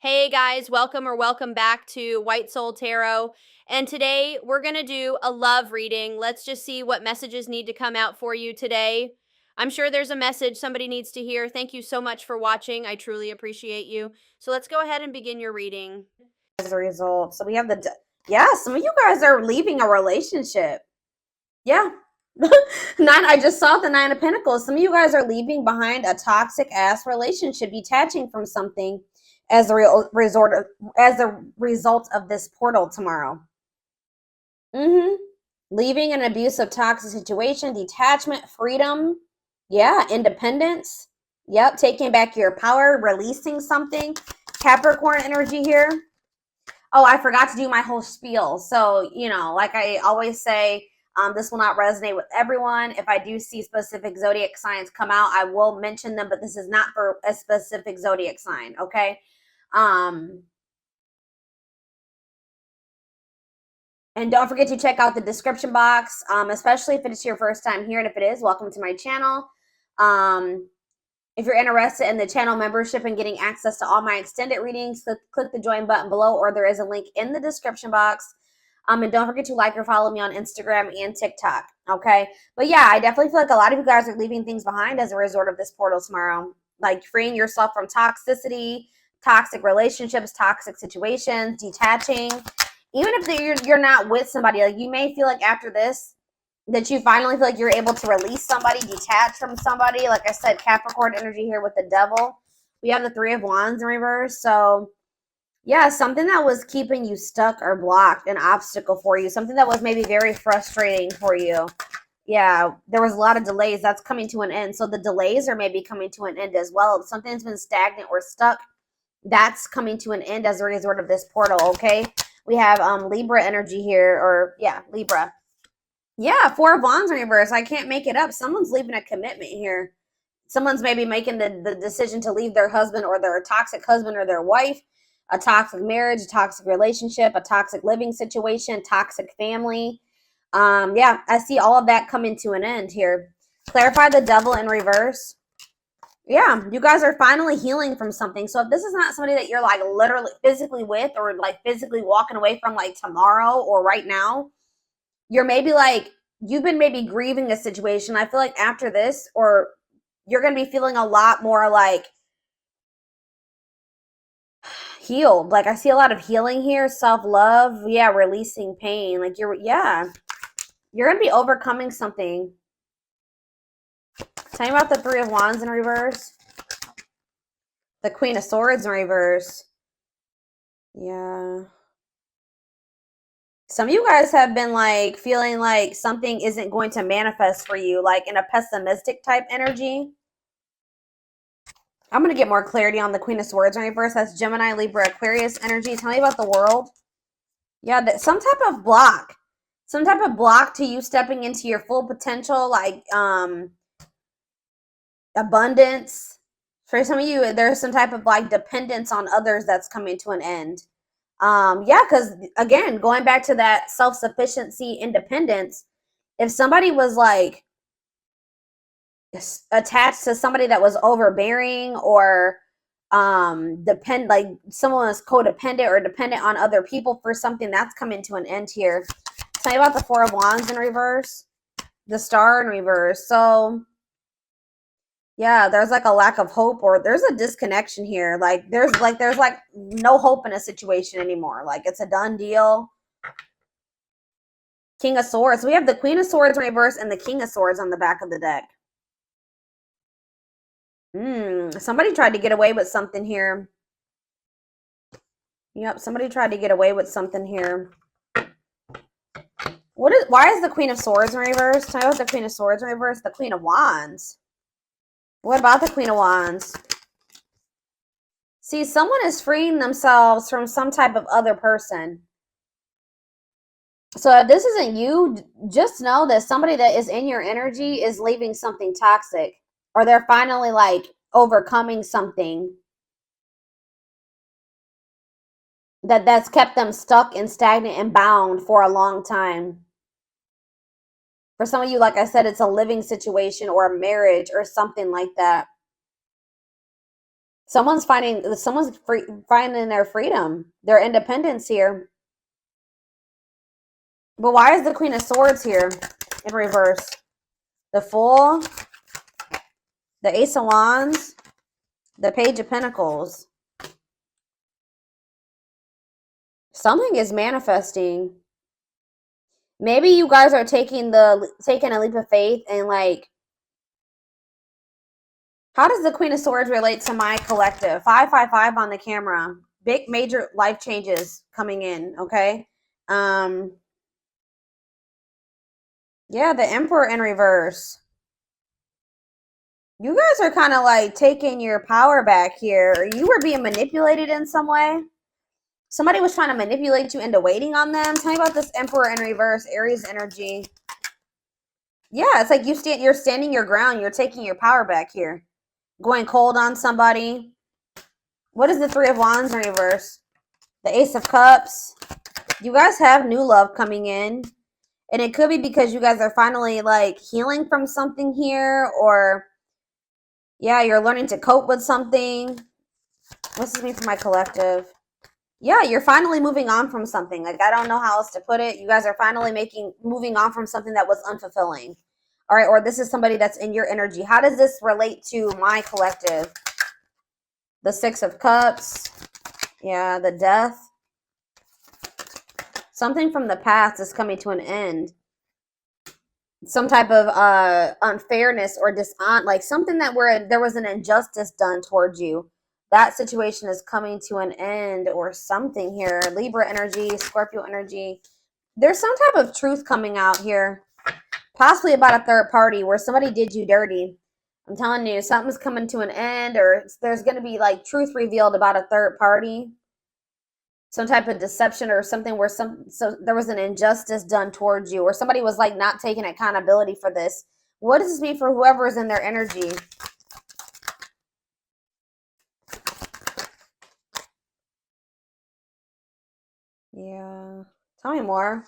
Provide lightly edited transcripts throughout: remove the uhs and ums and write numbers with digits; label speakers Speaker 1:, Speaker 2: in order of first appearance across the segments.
Speaker 1: Hey guys, welcome back to White Soul Tarot. And today we're going to do a love reading. Let's just see what messages need to come out for you today. I'm sure there's a message somebody needs to hear. Thank you so much for watching. I truly appreciate you. So let's go ahead and begin your reading.
Speaker 2: As a result, so we have some of you guys are leaving a relationship. Yeah. I just saw the Nine of Pentacles. Some of you guys are leaving behind a toxic ass relationship, detaching from something as a result of this portal tomorrow. Leaving an abusive, toxic situation, detachment, freedom, yeah, independence. Yep, taking back your power, releasing something. Capricorn energy here. Oh, I forgot to do my whole spiel. So, like I always say, this will not resonate with everyone. If I do see specific zodiac signs come out, I will mention them, but this is not for a specific zodiac sign, okay? And don't forget to check out the description box, especially if it's your first time here. And if it is, welcome to my channel. If you're interested in the channel membership and getting access to all my extended readings, click the join button below, or there is a link in the description box. And don't forget to like or follow me on Instagram and TikTok, okay? But yeah, I definitely feel like a lot of you guys are leaving things behind as a result of this portal tomorrow. Like freeing yourself from toxicity, toxic relationships, toxic situations, detaching. Even if you're not with somebody, like you may feel like after this, that you finally feel like you're able to release somebody, detach from somebody. Like I said, Capricorn energy here with the devil. We have the Three of Wands in reverse. So, yeah, something that was keeping you stuck or blocked, an obstacle for you, something that was maybe very frustrating for you. Yeah, there was a lot of delays. That's coming to an end. So the delays are maybe coming to an end as well. If something's been stagnant or stuck, that's coming to an end as a result of this portal, okay? We have Libra energy here, or yeah, Libra. Yeah, Four of Wands in reverse. I can't make it up. Someone's leaving a commitment here. Someone's maybe making the decision to leave their husband or their toxic husband or their wife, a toxic marriage, a toxic relationship, a toxic living situation, toxic family. Yeah, I see all of that coming to an end here. Clarify the devil in reverse. Yeah, you guys are finally healing from something. So if this is not somebody that you're like literally physically with or like physically walking away from like tomorrow or right now, you're maybe like, you've been maybe grieving a situation. I feel like after this, or you're going to be feeling a lot more like healed. Like I see a lot of healing here, self-love. Yeah, releasing pain. Like you're going to be overcoming something. Tell me about the Three of Wands in reverse. The Queen of Swords in reverse. Yeah. Some of you guys have been like feeling like something isn't going to manifest for you, like in a pessimistic type energy. I'm going to get more clarity on the Queen of Swords in reverse. That's Gemini, Libra, Aquarius energy. Tell me about the world. Yeah, some type of block. Some type of block to you stepping into your full potential, like abundance. For some of you, there's some type of like dependence on others that's coming to an end. Yeah, because again, going back to that self-sufficiency, independence, if somebody was like attached to somebody that was overbearing or like someone was codependent or dependent on other people for something, that's coming to an end here. Tell me about the Four of Wands in reverse, the Star in reverse. So yeah, there's like a lack of hope, or there's a disconnection here. Like there's no hope in a situation anymore. Like it's a done deal. King of Swords. So we have the Queen of Swords in reverse and the King of Swords on the back of the deck. Somebody tried to get away with something here. Yep, somebody tried to get away with something here. Why is the Queen of Swords in reverse? Tell me about the Queen of Swords in reverse. The Queen of Wands. What about the Queen of Wands? See, someone is freeing themselves from some type of other person. So if this isn't you, just know that somebody that is in your energy is leaving something toxic, or they're finally like overcoming something that's kept them stuck and stagnant and bound for a long time. For some of you, like I said, it's a living situation or a marriage or something like that. Someone's finding their freedom, their independence here. But why is the Queen of Swords here in reverse? The Fool, the Ace of Wands, the Page of Pentacles. Something is manifesting. Maybe you guys are taking a leap of faith and like, how does the Queen of Swords relate to my collective? 555 on the camera. Big major life changes coming in, okay? Yeah, the Emperor in reverse. You guys are kind of like taking your power back here. You were being manipulated in some way. Somebody was trying to manipulate you into waiting on them. Tell me about this Emperor in reverse, Aries energy. Yeah, it's like you're standing your ground. You're taking your power back here. Going cold on somebody. What is the Three of Wands in reverse? The Ace of Cups. You guys have new love coming in. And it could be because you guys are finally like healing from something here, or yeah, you're learning to cope with something. What's this mean for my collective? Yeah, you're finally moving on from something. Like, I don't know how else to put it. You guys are finally moving on from something that was unfulfilling. All right, or this is somebody that's in your energy. How does this relate to my collective? The Six of Cups. Yeah, the Death. Something from the past is coming to an end. Some type of unfairness or like something that where there was an injustice done towards you. That situation is coming to an end or something here. Libra energy, Scorpio energy. There's some type of truth coming out here. Possibly about a third party where somebody did you dirty. I'm telling you, something's coming to an end, or there's going to be like truth revealed about a third party. Some type of deception or something where so there was an injustice done towards you, or somebody was like not taking accountability for this. What does this mean for whoever is in their energy? Yeah. Tell me more.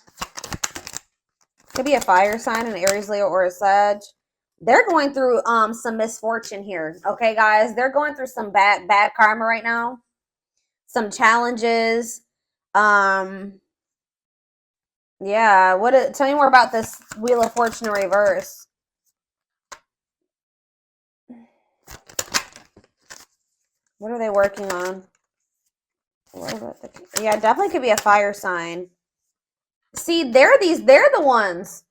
Speaker 2: Could be a fire sign, an Aries, Leo, or a Sag. They're going through some misfortune here. Okay, guys? They're going through some bad karma right now. Some challenges. Yeah, tell me more about this Wheel of Fortune in reverse. What are they working on? Yeah, definitely could be a fire sign. See, they're the ones.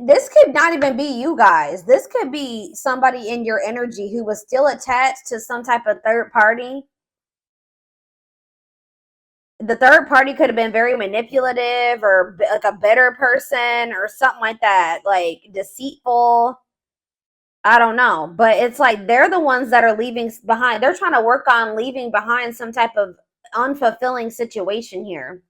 Speaker 2: This could not even be you guys. This could be somebody in your energy who was still attached to some type of third party. The third party could have been very manipulative or like a better person or something like that, like deceitful. I don't know, but it's like they're the ones that are leaving behind. They're trying to work on leaving behind some type of unfulfilling situation here.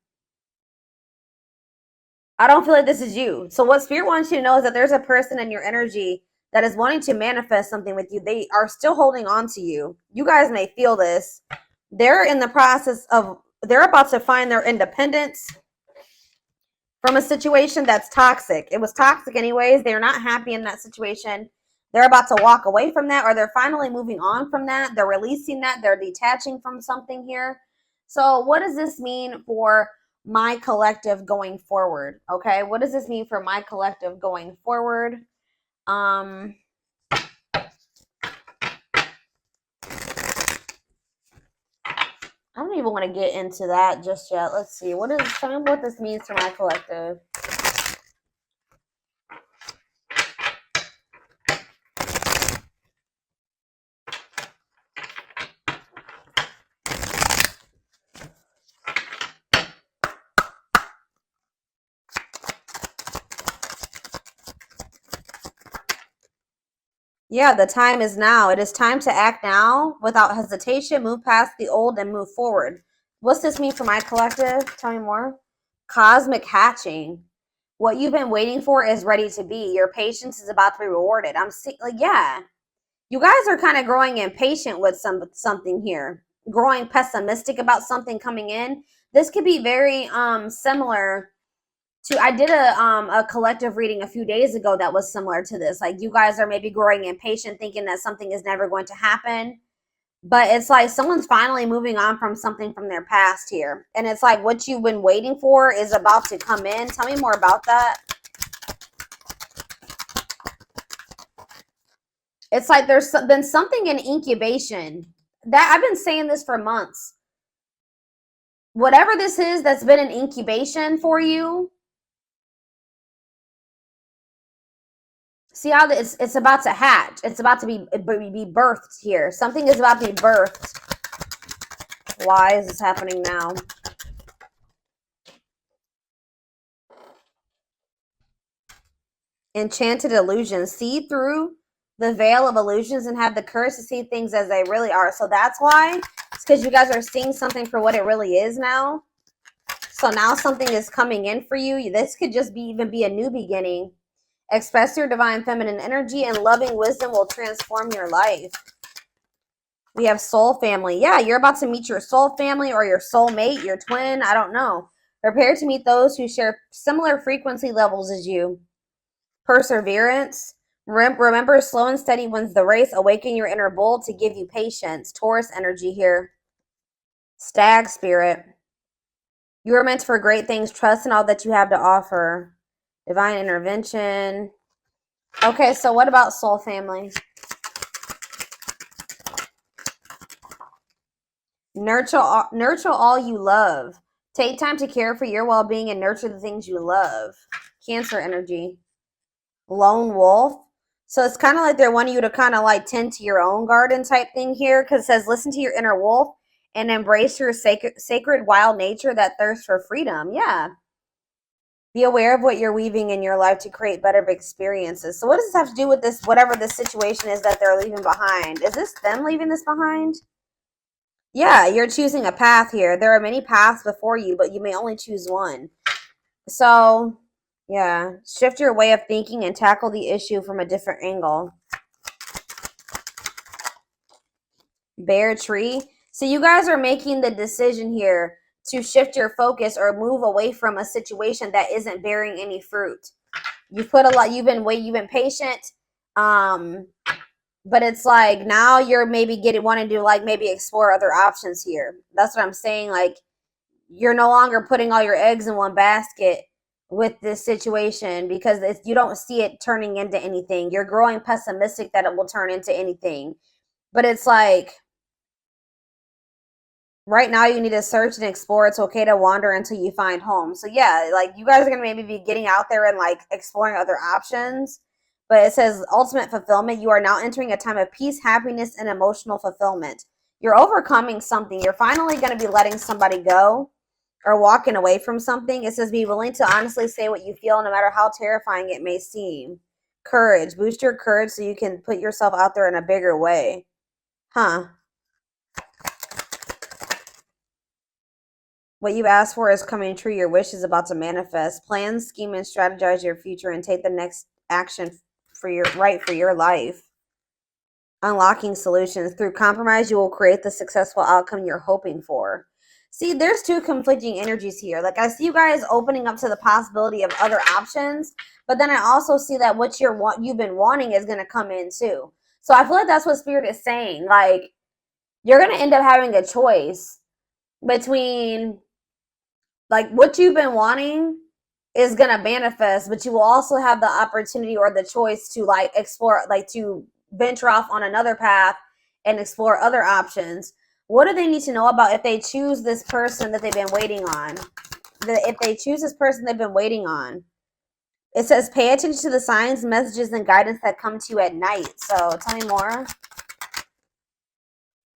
Speaker 2: I don't feel like this is you. So what Spirit wants you to know is that there's a person in your energy that is wanting to manifest something with you. They are still holding on to you. You guys may feel this. They're in the process of, they're about to find their independence from a situation that's toxic. It was toxic anyways. They're not happy in that situation. They're about to walk away from that, or they're finally moving on from that. They're releasing that. They're detaching from something here. So what does this mean for my collective going forward? Okay, what does this mean for my collective going forward? I don't even want to get into that just yet. Let's see. Tell me what this means for my collective. Yeah, the time is now. It is time to act now without hesitation. Move past the old and move forward. What's this mean for my collective? Tell me more. Cosmic hatching. What you've been waiting for is ready to be. Your patience is about to be rewarded. I'm like, yeah. You guys are kind of growing impatient with something here. Growing pessimistic about something coming in. This could be very similar to, I did a collective reading a few days ago that was similar to this. Like, you guys are maybe growing impatient, thinking that something is never going to happen. But it's like someone's finally moving on from something from their past here. And it's like what you've been waiting for is about to come in. Tell me more about that. It's like there's been something in incubation. That I've been saying this for months. Whatever this is that's been an incubation for you, see how it's about to hatch. It's about to be birthed here. Something is about to be birthed. Why is this happening now? Enchanted illusions. See through the veil of illusions and have the courage to see things as they really are. So that's why. It's because you guys are seeing something for what it really is now. So now something is coming in for you. This could just even be a new beginning. Express your divine feminine energy and loving wisdom will transform your life. We have soul family. Yeah, you're about to meet your soul family or your soulmate, your twin. I don't know. Prepare to meet those who share similar frequency levels as you. Perseverance. Remember, slow and steady wins the race. Awaken your inner bull to give you patience. Taurus energy here. Stag spirit. You are meant for great things. Trust in all that you have to offer. Divine intervention. Okay, so what about soul family? Nurture all you love. Take time to care for your well-being and nurture the things you love. Cancer energy. Lone wolf. So it's kind of like they're wanting you to kind of like tend to your own garden type thing here, because it says listen to your inner wolf and embrace your sacred wild nature that thirsts for freedom. Yeah. Be aware of what you're weaving in your life to create better experiences. So what does this have to do with this, whatever this situation is that they're leaving behind? Is this them leaving this behind? Yeah, you're choosing a path here. There are many paths before you, but you may only choose one. So, yeah, shift your way of thinking and tackle the issue from a different angle. Bear tree. So you guys are making the decision here to shift your focus or move away from a situation that isn't bearing any fruit. You've put a lot, you've been patient. But it's like now you're maybe wanting to like maybe explore other options here. That's what I'm saying. Like you're no longer putting all your eggs in one basket with this situation because you don't see it turning into anything. You're growing pessimistic that it will turn into anything. But it's like right now you need to search and explore. It's okay to wander until you find home. So yeah, like you guys are going to maybe be getting out there and like exploring other options. But it says ultimate fulfillment. You are now entering a time of peace, happiness, and emotional fulfillment. You're overcoming something. You're finally going to be letting somebody go or walking away from something. It says be willing to honestly say what you feel no matter how terrifying it may seem. Courage. Boost your courage so you can put yourself out there in a bigger way. Huh. What you asked for is coming true. Your wish is about to manifest. Plan, scheme, and strategize your future and take the next action for your life. Unlocking solutions. Through compromise, you will create the successful outcome you're hoping for. See, there's two conflicting energies here. Like I see you guys opening up to the possibility of other options, but then I also see that what you've been wanting is going to come in too. So I feel like that's what Spirit is saying. Like you're going to end up having a choice between like what you've been wanting is going to manifest, but you will also have the opportunity or the choice to like explore, like to venture off on another path and explore other options. What do they need to know about if they choose this person that they've been waiting on? If they choose this person they've been waiting on, it says pay attention to the signs, messages, and guidance that come to you at night. So tell me more.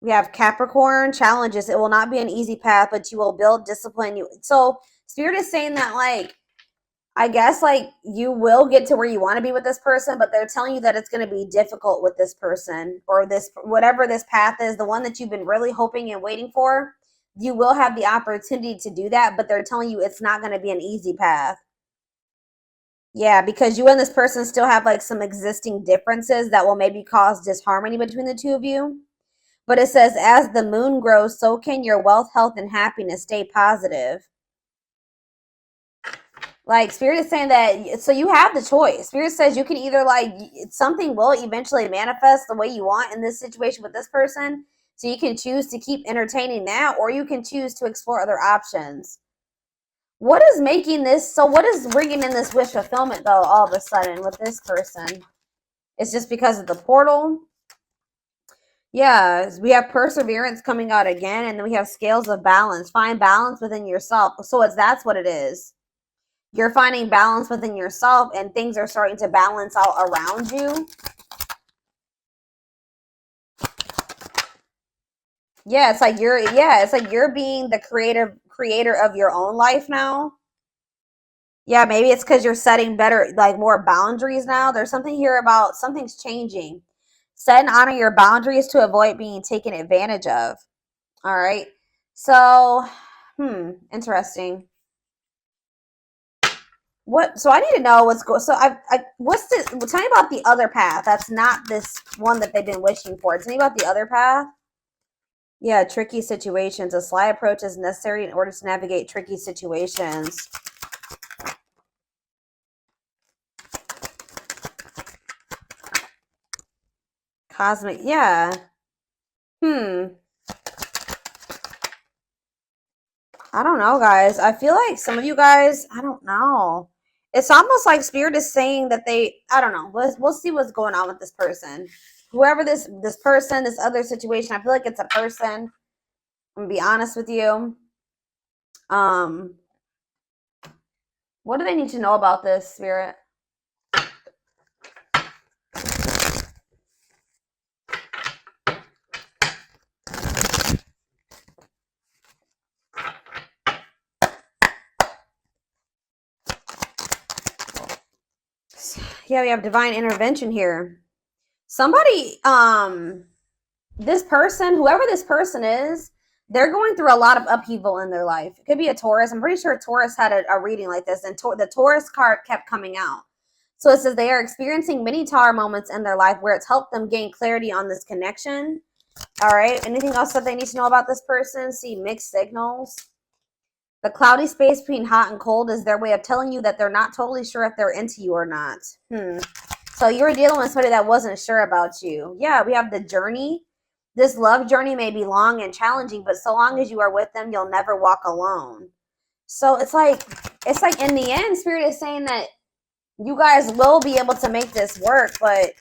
Speaker 2: We have Capricorn challenges. It will not be an easy path, but you will build discipline. So Spirit is saying that like, I guess like you will get to where you want to be with this person, but they're telling you that it's going to be difficult with this person or this, whatever this path is, the one that you've been really hoping and waiting for. You will have the opportunity to do that, but they're telling you it's not going to be an easy path. Yeah, because you and this person still have like some existing differences that will maybe cause disharmony between the two of you. But it says, as the moon grows, so can your wealth, health, and happiness. Stay positive. Like, Spirit is saying that, so you have the choice. Spirit says you can either, like, something will eventually manifest the way you want in this situation with this person. So you can choose to keep entertaining that, or you can choose to explore other options. What is making this, so what is bringing in this wish fulfillment though all of a sudden with this person? It's just because of the portal. Yeah, we have perseverance coming out again, and then we have scales of balance. Find balance within yourself. So that's what it is. You're finding balance within yourself, and things are starting to balance out around you. Yeah, it's like you're being the creator of your own life now. Yeah, maybe it's because you're setting better, like more boundaries now. There's something here about something's changing. Set and honor your boundaries to avoid being taken advantage of. All right. So, interesting. What? So I need to know what's going. So what's this? Tell me about the other path. That's not this one that they've been wishing for. Tell me about the other path. Yeah, tricky situations. A sly approach is necessary in order to navigate tricky situations. Cosmic, yeah. I don't know, guys. I feel like some of you guys, I don't know. It's almost like Spirit is saying that I don't know. We'll see what's going on with this person. Whoever this person, this other situation, I feel like it's a person. I'm gonna be honest with you. What do they need to know about this, Spirit? Yeah, we have divine intervention here. Somebody, this person, whoever this person is, they're going through a lot of upheaval in their life. It could be a Taurus. I'm pretty sure Taurus had a reading like this, and the Taurus card kept coming out. So it says they are experiencing many Tower moments in their life where it's helped them gain clarity on this connection. All right. Anything else that they need to know about this person? See mixed signals. The cloudy space between hot and cold is their way of telling you that they're not totally sure if they're into you or not. So you were dealing with somebody that wasn't sure about you. Yeah, we have the journey. This love journey may be long and challenging, but so long as you are with them, you'll never walk alone. So it's like in the end, Spirit is saying that you guys will be able to make this work, but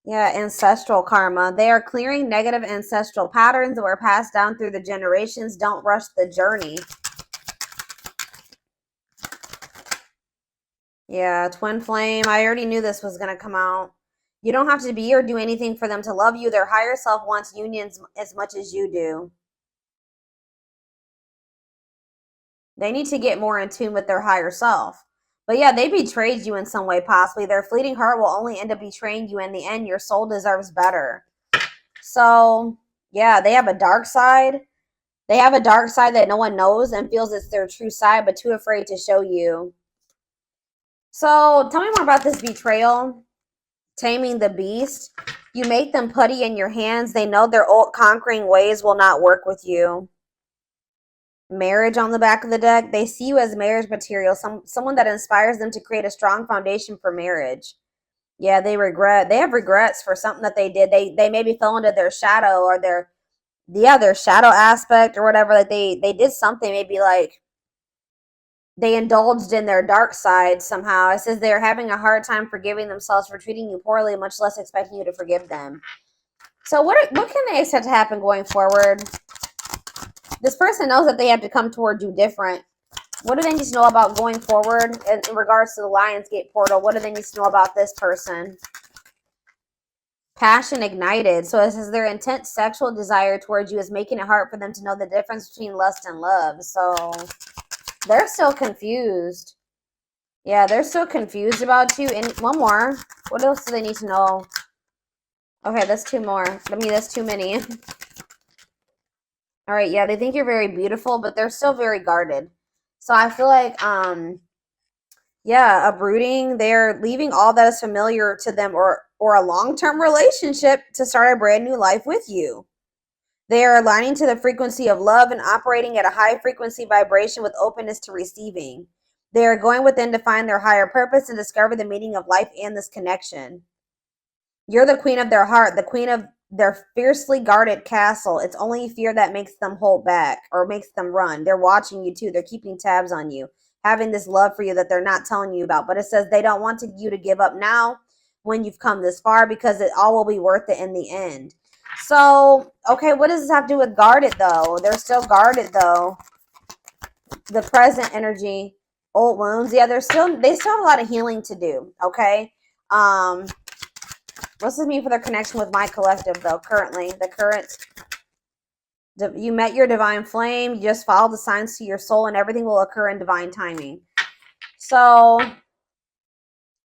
Speaker 2: yeah, ancestral karma. They are clearing negative ancestral patterns that were passed down through the generations. Don't rush the journey. Yeah, twin flame. I already knew this was going to come out. You don't have to be or do anything for them to love you. Their higher self wants unions as much as you do. They need to get more in tune with their higher self. But yeah, they betrayed you in some way, possibly. Their fleeting heart will only end up betraying you in the end. Your soul deserves better. So, yeah, they have a dark side. They have a dark side that no one knows and feels it's their true side, but too afraid to show you. So, tell me more about this betrayal. Taming the beast. You make them putty in your hands. They know their old conquering ways will not work with you. Marriage on the back of the deck. They see you as marriage material, someone that inspires them to create a strong foundation for marriage. Yeah, they have regrets for something that they did. They maybe fell into their shadow or their shadow aspect or whatever. Like they did something, maybe like they indulged in their dark side somehow. It says they're having a hard time forgiving themselves for treating you poorly, much less expecting you to forgive them. So what can they expect to happen going forward? This person knows that they have to come toward you different. What do they need to know about going forward in regards to the Lionsgate portal? What do they need to know about this person? Passion ignited. So it says their intense sexual desire towards you is making it hard for them to know the difference between lust and love. So they're still confused. Yeah, they're still confused about you. And one more. What else do they need to know? Okay, that's two more. I mean, that's too many. All right, yeah, they think you're very beautiful, but they're still very guarded. So I feel like, yeah, uprooting. They're leaving all that is familiar to them or a long-term relationship to start a brand new life with you. They are aligning to the frequency of love and operating at a high frequency vibration with openness to receiving. They are going within to find their higher purpose and discover the meaning of life and this connection. You're the queen of their heart, the queen of their fiercely guarded castle. It's only fear that makes them hold back or makes them run. They're watching you too. They're keeping tabs on you, having this love for you that they're not telling you about. But it says they don't want you to give up now when you've come this far, because it all will be worth it in the end. So, okay, what does this have to do with guarded though? They're still guarded though. The present energy, old wounds. Yeah, they still have a lot of healing to do. Okay. What's this mean for their connection with my collective though? Currently, you met your divine flame. You just follow the signs to your soul, and everything will occur in divine timing. So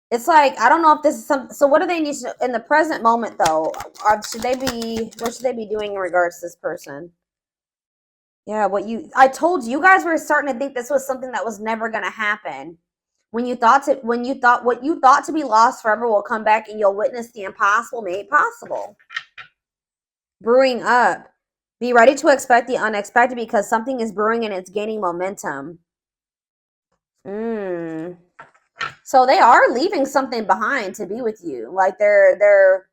Speaker 2: it's like, I don't know if this is some. So what do they need to in the present moment though? What should they be doing in regards to this person? Yeah, I told you, you guys were starting to think this was something that was never going to happen. When you thought what you thought to be lost forever will come back, and you'll witness the impossible made possible. Brewing up. Be ready to expect the unexpected, because something is brewing and it's gaining momentum. So they are leaving something behind to be with you. Like they're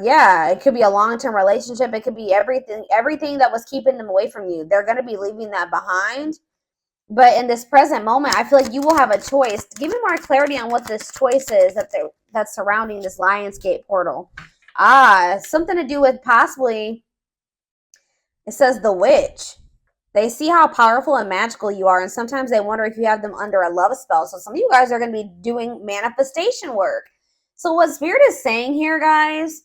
Speaker 2: yeah, it could be a long-term relationship. It could be everything that was keeping them away from you. They're going to be leaving that behind. But in this present moment, I feel like you will have a choice. Give me more clarity on what this choice is that's surrounding this Lionsgate portal. Something to do with possibly, it says the witch. They see how powerful and magical you are, and sometimes they wonder if you have them under a love spell. So some of you guys are going to be doing manifestation work. So what Spirit is saying here, guys,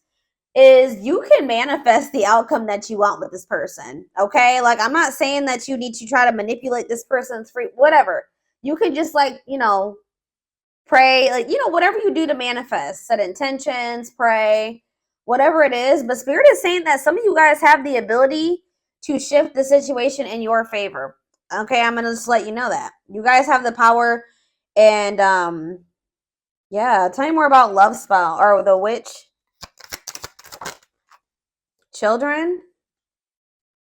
Speaker 2: is you can manifest the outcome that you want with this person. Okay? Like, I'm not saying that you need to try to manipulate this person's free, whatever. You can just, like, pray, like, whatever you do to manifest, set intentions, pray, whatever it is. But Spirit is saying that some of you guys have the ability to shift the situation in your favor. Okay, I'm gonna just let you know that you guys have the power. And yeah, tell me more about love spell or the witch. Children.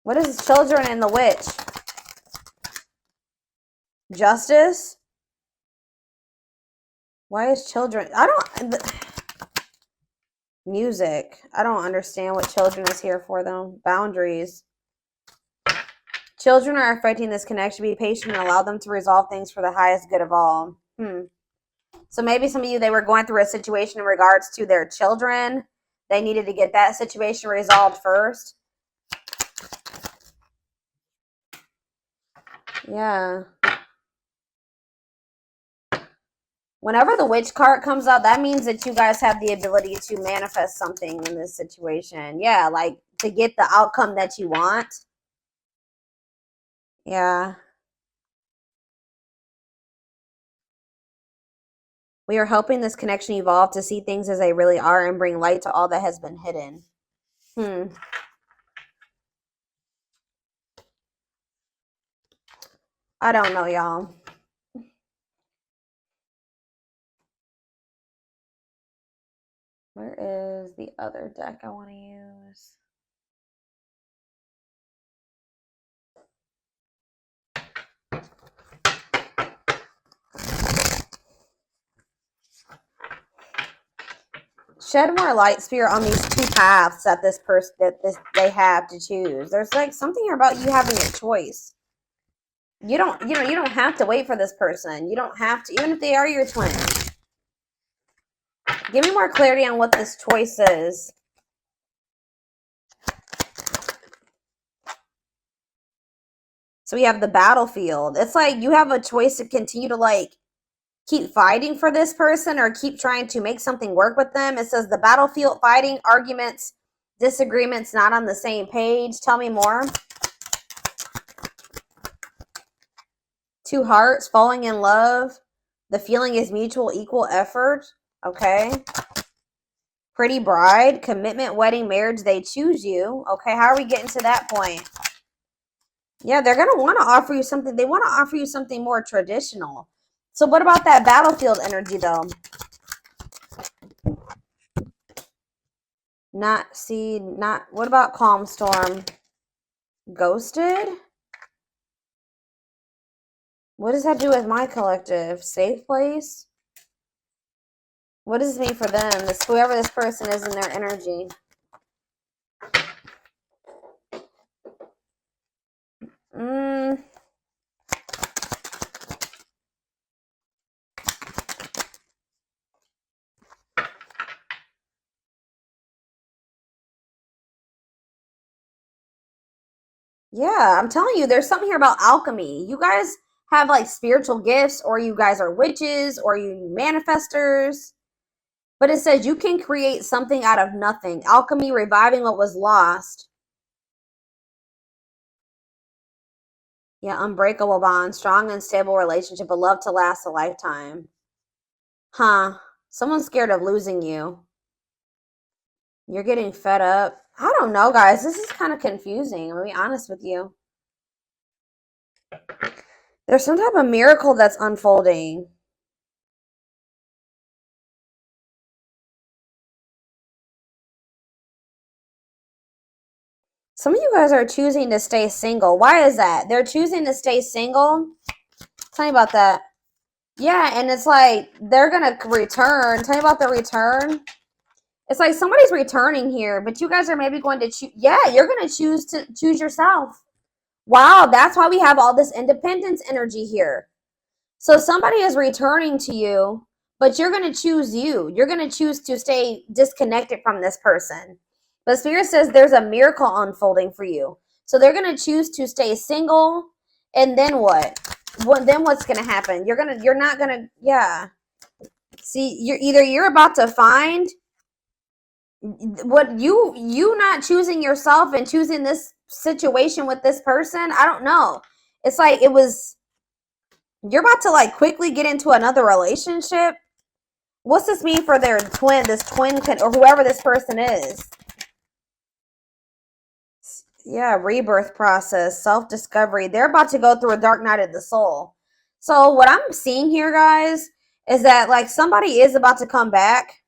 Speaker 2: What is children and the witch? Justice. Why is children? Music. I don't understand what children is here for though. Boundaries. Children are affecting this connection. Be patient and allow them to resolve things for the highest good of all. So maybe some of you, they were going through a situation in regards to their children. They needed to get that situation resolved first. Yeah. Whenever the witch card comes out, that means that you guys have the ability to manifest something in this situation. Yeah, like to get the outcome that you want. Yeah. We are helping this connection evolve to see things as they really are and bring light to all that has been hidden. I don't know, y'all. Where is the other deck I want to use? Shed more light, Spirit, on these two paths that they have to choose. There's like something here about you having a choice. You don't have to wait for this person. You don't have to, even if they are your twin. Give me more clarity on what this choice is. So we have the battlefield. It's like you have a choice to continue to like keep fighting for this person or keep trying to make something work with them. It says the battlefield, fighting, arguments, disagreements, not on the same page. Tell me more. Two hearts, falling in love. The feeling is mutual, equal effort. Okay. Pretty bride, commitment, wedding, marriage. They choose you. Okay, how are we getting to that point? Yeah, they're going to want to offer you something. They want to offer you something more traditional. So what about that battlefield energy, though? What about calm storm? Ghosted? What does that do with my collective? Safe place? What does this mean for them? This, whoever this person is in their energy. Yeah, I'm telling you, there's something here about alchemy. You guys have like spiritual gifts, or you guys are witches, or you manifestors. But it says you can create something out of nothing. Alchemy, reviving what was lost. Yeah, unbreakable bond, strong and stable relationship, a love to last a lifetime. Huh. Someone's scared of losing you. You're getting fed up. I don't know, guys. This is kind of confusing. I'm gonna be honest with you. There's some type of miracle that's unfolding. Some of you guys are choosing to stay single. Why is that? They're choosing to stay single. Tell me about that. Yeah, and it's like they're gonna return. Tell me about the return. It's like somebody's returning here, but you guys are maybe going to choose. Yeah, you're gonna choose to choose yourself. Wow, that's why we have all this independence energy here. So somebody is returning to you, but you're going to choose you. You're going to choose to stay disconnected from this person. But Spirit says there's a miracle unfolding for you. So they're going to choose to stay single. And then what? Then what's going to happen? You're not going to, yeah. See, you're about to find what you not choosing yourself and choosing this situation with this person. I don't know. It's like you're about to like quickly get into another relationship. What's this mean for their twin, or whoever this person is? Yeah, rebirth process, self-discovery. They're about to go through a dark night of the soul. So what I'm seeing here, guys, is that like somebody is about to come back.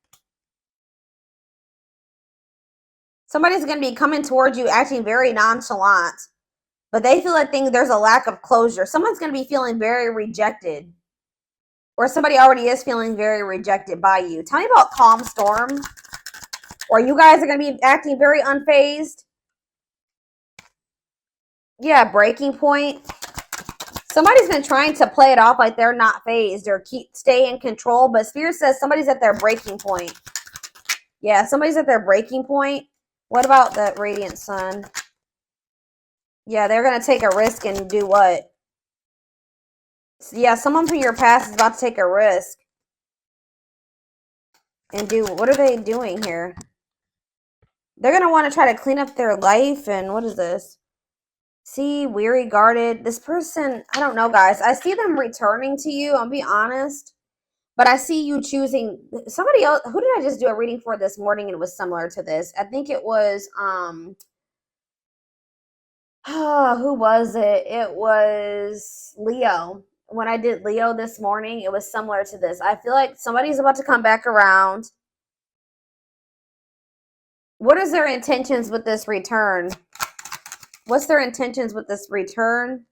Speaker 2: Somebody's going to be coming towards you acting very nonchalant, but they feel like there's a lack of closure. Someone's going to be feeling very rejected, or somebody already is feeling very rejected by you. Tell me about calm storm, or you guys are going to be acting very unfazed. Yeah, breaking point. Somebody's been trying to play it off like they're not phased or stay in control, but Spirit says somebody's at their breaking point. Yeah, somebody's at their breaking point. What about the radiant sun? Yeah, they're going to take a risk and do what? Yeah, someone from your past is about to take a risk. And what are they doing here? They're going to want to try to clean up their life. And what is this? See, weary, guarded. This person, I don't know, guys. I see them returning to you. I'll be honest. But I see you choosing somebody else. Who did I just do a reading for this morning? And it was similar to this. I think it was, who was it? It was Leo. When I did Leo this morning, it was similar to this. I feel like somebody's about to come back around. What is their intentions with this return? What's their intentions with this return?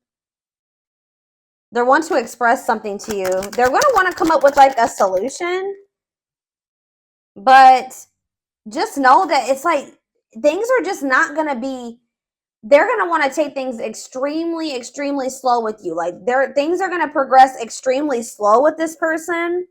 Speaker 2: They want to express something to you. They're going to want to come up with like a solution. But just know that it's like things are just not going to be, they're going to want to take things extremely, extremely slow with you. Like things are going to progress extremely slow with this person.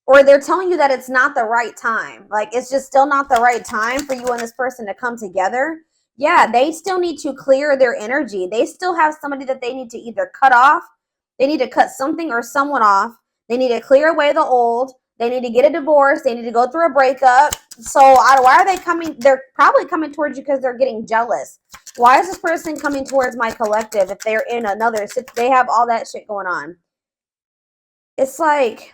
Speaker 2: Or they're telling you that it's not the right time. Like, it's just still not the right time for you and this person to come together. Yeah, they still need to clear their energy. They still have somebody that they need to either cut off. They need to cut something or someone off. They need to clear away the old. They need to get a divorce. They need to go through a breakup. So why are they coming? They're probably coming towards you because they're getting jealous. Why is this person coming towards my collective if they're in another? They have all that shit going on. It's like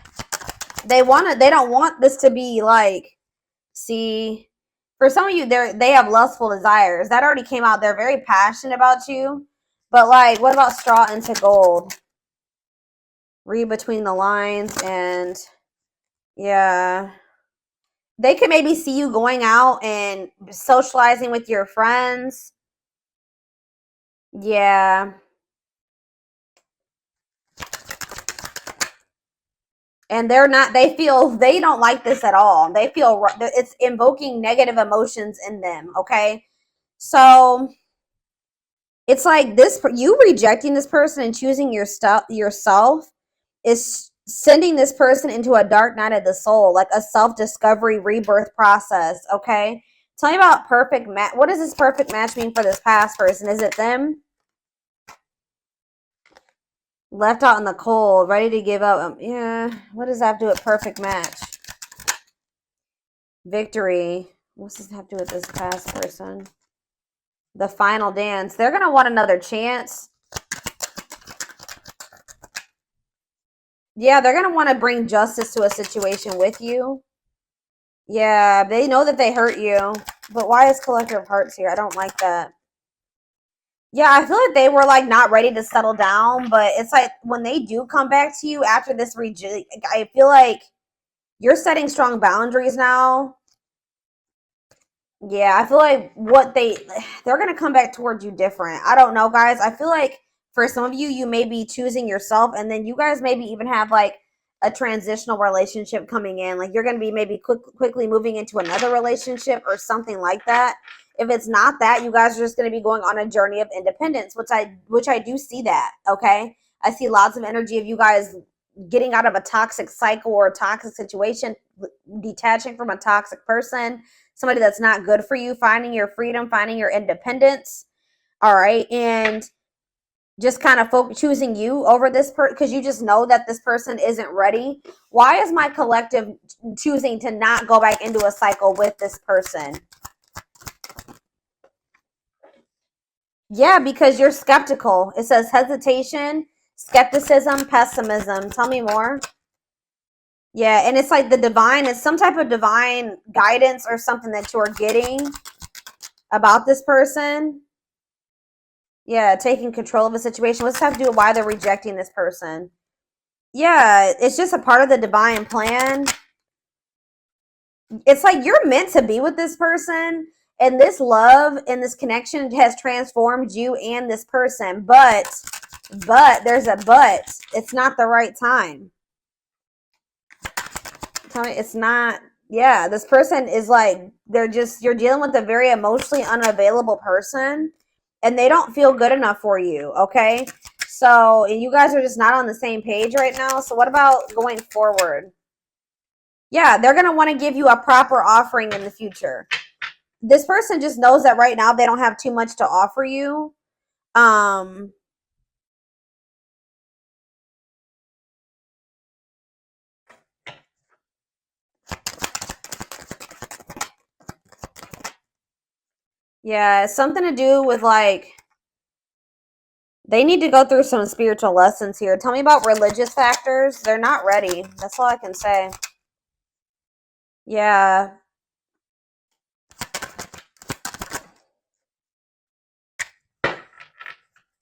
Speaker 2: they don't want this to be like, see, for some of you, they have lustful desires. That already came out. They're very passionate about you. But like, what about straw into gold? Read between the lines, and yeah. They could maybe see you going out and socializing with your friends. Yeah. And they don't like this at all. They feel it's invoking negative emotions in them, okay? So it's like you rejecting this person and choosing yourself is sending this person into a dark night of the soul, like a self-discovery rebirth process, okay? Tell me about perfect match. What does this perfect match mean for this past person? Is it them? Left out in the cold, ready to give up. Yeah, what does that have to do with perfect match? Victory. What's this have to do with this past person? The final dance. They're going to want another chance. Yeah, they're going to want to bring justice to a situation with you. Yeah, they know that they hurt you. But why is Collector of Hearts here? I don't like that. Yeah, I feel like they were like not ready to settle down. But it's like when they do come back to you after this I feel like you're setting strong boundaries now. Yeah, I feel like they're going to come back towards you different. I don't know, guys. I feel like for some of you, you may be choosing yourself, and then you guys maybe even have like a transitional relationship coming in. Like you're going to be maybe quickly moving into another relationship or something like that. If it's not that, you guys are just going to be going on a journey of independence, which I do see that, okay? I see lots of energy of you guys getting out of a toxic cycle or a toxic situation, detaching from a toxic person, somebody that's not good for you, finding your freedom, finding your independence. All right. And just kind of choosing you over this person because you just know that this person isn't ready. Why is my collective choosing to not go back into a cycle with this person? Yeah, because you're skeptical. It says hesitation, skepticism, pessimism. Tell me more. Yeah, and it's like the divine, it's some type of divine guidance or something that you're getting about this person. Yeah, taking control of a situation. What's have to do with why they're rejecting this person? Yeah, it's just a part of the divine plan. It's like you're meant to be with this person, and this love and this connection has transformed you and this person. But there's a but. It's not the right time. Tell me, it's not. Yeah, this person is like you're dealing with a very emotionally unavailable person, and they don't feel good enough for you, okay? So, and you guys are just not on the same page right now. So what about going forward? Yeah, they're going to want to give you a proper offering in the future. This person just knows that right now they don't have too much to offer you. Yeah, it's something to do with like they need to go through some spiritual lessons here. Tell me about religious factors. They're not ready. That's all I can say. Yeah.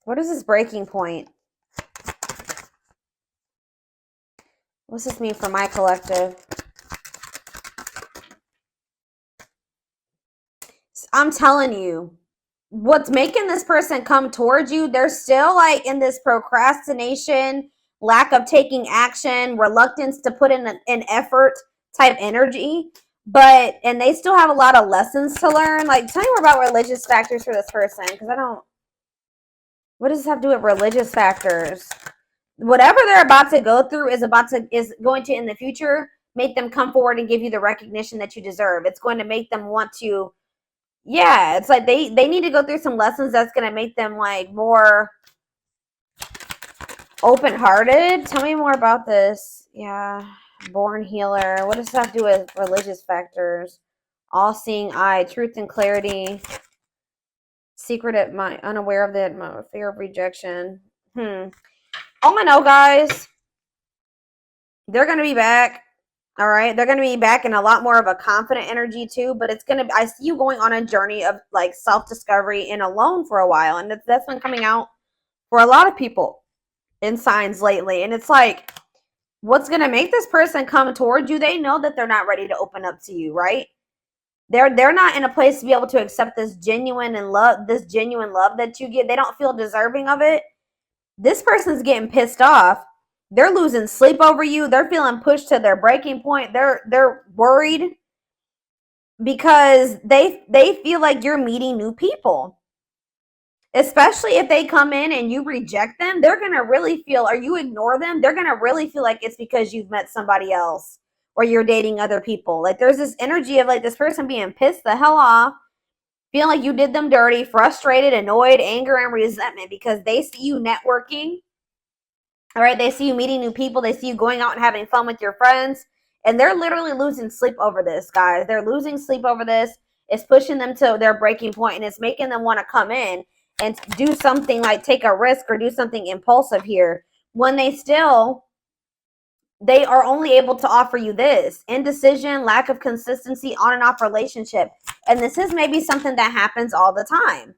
Speaker 2: What is this breaking point? What's this mean for my collective? I'm telling you, what's making this person come towards you, they're still like in this procrastination, lack of taking action, reluctance to put in an effort type energy. And they still have a lot of lessons to learn. Like, tell me more about religious factors for this person, because I don't. What does this have to do with religious factors? Whatever they're about to go through is going to in the future make them come forward and give you the recognition that you deserve. It's going to make them want to. Yeah, it's like they need to go through some lessons that's going to make them like more open-hearted. Tell me more about this. Yeah, born healer. What does that have to do with religious factors? All-seeing eye, truth and clarity. Secret at my unaware of the fear of rejection. All I know, guys, they're going to be back. All right, they're going to be back in a lot more of a confident energy too, but I see you going on a journey of like self-discovery and alone for a while, and that's been coming out for a lot of people in signs lately. And it's like, what's going to make this person come towards you? They know that they're not ready to open up to you, right? They're not in a place to be able to accept this genuine love that you get. They don't feel deserving of it. This person's getting pissed off They're losing sleep over you. They're feeling pushed to their breaking point. They're worried because they feel like you're meeting new people. Especially if they come in and you reject them, they're going to really feel, or you ignore them, they're going to really feel like it's because you've met somebody else or you're dating other people. Like there's this energy of like this person being pissed the hell off, feeling like you did them dirty, frustrated, annoyed, anger, and resentment because they see you networking. All right, they see you meeting new people. They see you going out and having fun with your friends. And they're literally losing sleep over this, guys. They're losing sleep over this. It's pushing them to their breaking point, and it's making them want to come in and do something like take a risk or do something impulsive here when they are only able to offer you this indecision, lack of consistency, on and off relationship. And this is maybe something that happens all the time.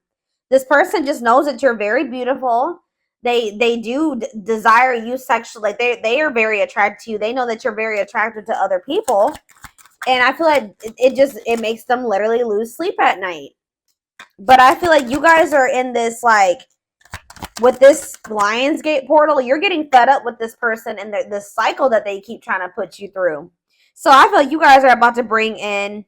Speaker 2: This person just knows that you're very beautiful. They do desire you sexually. Like they are very attracted to you. They know that you're very attracted to other people. And I feel like it makes them literally lose sleep at night. But I feel like you guys are in this, like, with this Lionsgate portal, you're getting fed up with this person and the cycle that they keep trying to put you through. So I feel like you guys are about to bring in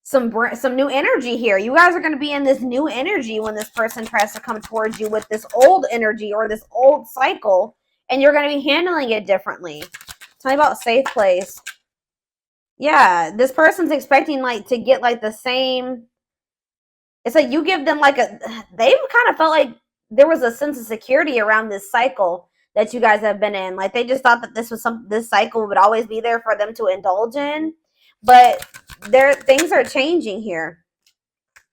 Speaker 2: some new energy here. You guys are going to be in this new energy when this person tries to come towards you with this old energy or this old cycle, and you're going to be handling it differently. Tell me about safe place. Yeah, this person's expecting like to get like the same. It's like you give them like they've kind of felt like there was a sense of security around this cycle that you guys have been in. Like they just thought that this cycle would always be there for them to indulge in. But things are changing here.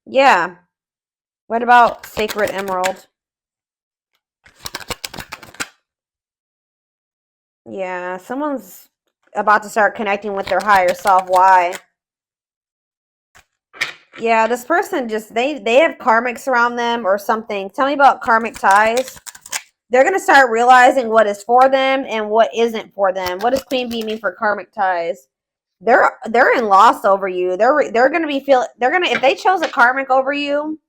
Speaker 2: Yeah. What about Sacred Emerald? Yeah, someone's about to start connecting with their higher self. Why? Yeah, this person just, they have karmics around them or something. Tell me about karmic ties. They're going to start realizing what is for them and what isn't for them. What does Queen Bee mean for karmic ties? They're in loss over you. They're going to be if they chose a karmic over you,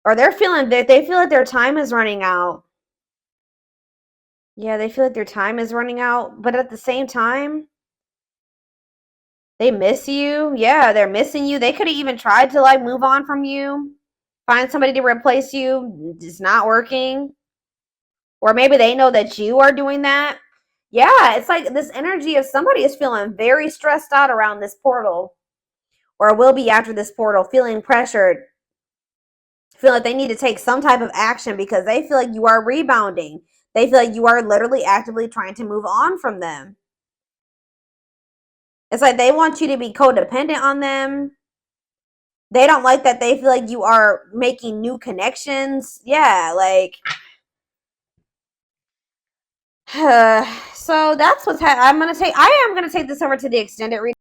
Speaker 2: or they're feeling that they feel like their time is running out. Yeah, they feel like their time is running out, but at the same time, they miss you. Yeah, they're missing you. They could have even tried to like move on from you, find somebody to replace you. It's not working. Or maybe they know that you are doing that. Yeah, it's like this energy of somebody is feeling very stressed out around this portal, or will be after this portal, feeling pressured, feel like they need to take some type of action because they feel like you are rebounding. They feel like you are literally actively trying to move on from them. It's like they want you to be codependent on them. They don't like that they feel like you are making new connections. Yeah, like so that's what's I am going to take this over to the extended reading.